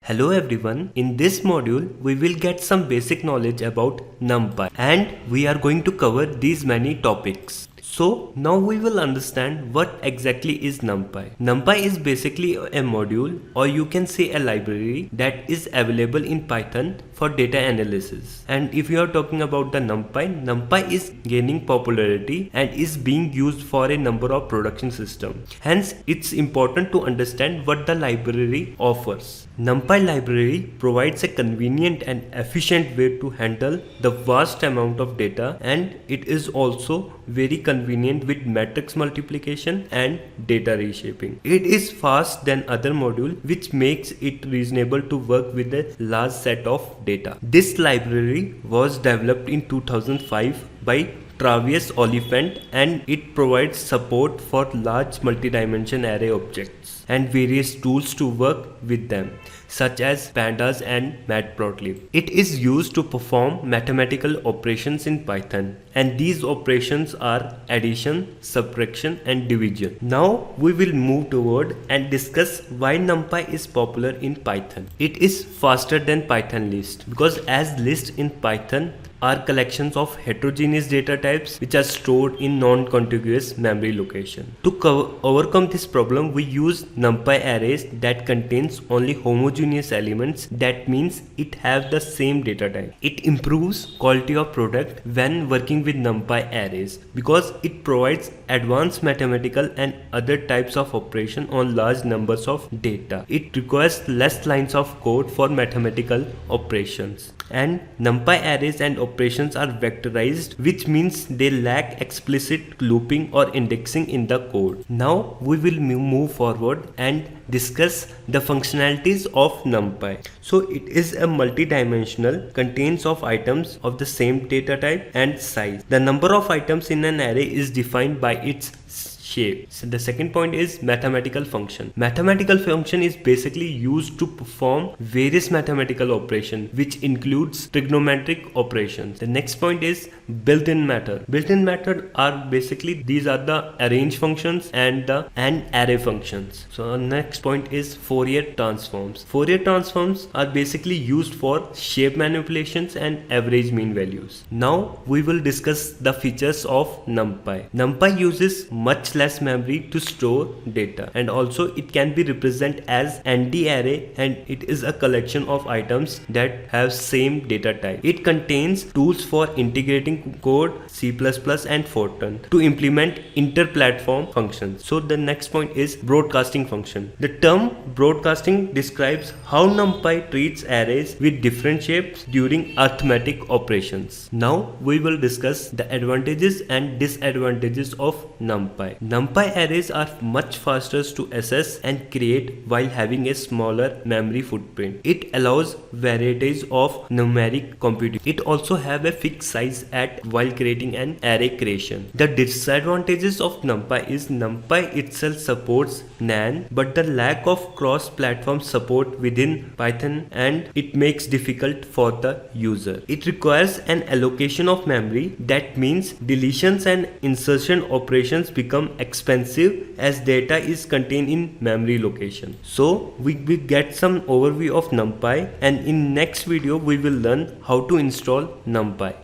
Hello everyone, in this module we will get some basic knowledge about NumPy and we are going to cover these many topics. So now we will understand what exactly is NumPy. NumPy is basically a module, or you can say a library, that is available in Python for data analysis. And if you are talking about the NumPy is gaining popularity and is being used for a number of production systems. Hence it's important to understand what the library offers. NumPy library provides a convenient and efficient way to handle the vast amount of data, and it is also very convenient with matrix multiplication and data reshaping. It is fast than other module, which makes it reasonable to work with a large set of data. This library was developed in 2005 by Travis Oliphant, and it provides support for large multi-dimension array objects and various tools to work with them, such as pandas and matplotlib. It is used to perform mathematical operations in Python, and these operations are addition, subtraction and division. Now we will move toward and discuss why NumPy is popular in Python. It is faster than Python list, because as lists in Python are collections of heterogeneous data types which are stored in non-contiguous memory location. To overcome this problem, we use NumPy arrays that contains only homogeneous elements. That means it have the same data type. It improves quality of product when working with NumPy arrays because it provides advanced mathematical and other types of operation on large numbers of data. It requires less lines of code for mathematical operations. And NumPy arrays and operations are vectorized, which means they lack explicit looping or indexing in the code. Now we will move forward and discuss the functionalities of NumPy. So it is a multi-dimensional, contains of items of the same data type and size. The number of items in an array is defined by its shape. So the second point is mathematical function. Mathematical function is basically used to perform various mathematical operations, which includes trigonometric operations. The next point is built-in method. Built-in method are basically, these are the arrange functions and the array functions. So the next point is Fourier transforms. Fourier transforms are basically used for shape manipulations and average mean values. Now we will discuss the features of NumPy. NumPy uses much less memory to store data, and also it can be represented as ND array, and it is a collection of items that have same data type. It contains tools for integrating code, C++ and Fortran to implement inter-platform functions. So the next point is broadcasting function. The term broadcasting describes how NumPy treats arrays with different shapes during arithmetic operations. Now we will discuss the advantages and disadvantages of NumPy. NumPy arrays are much faster to access and create while having a smaller memory footprint. It allows varieties of numeric computing. It also have a fixed size while creating an array creation. The disadvantages of NumPy is NumPy itself supports NaN, but the lack of cross-platform support within Python, and it makes difficult for the user. It requires an allocation of memory. That means deletions and insertion operations become expensive as data is contained in memory location. So we get some overview of NumPy, and in next video we will learn how to install NumPy.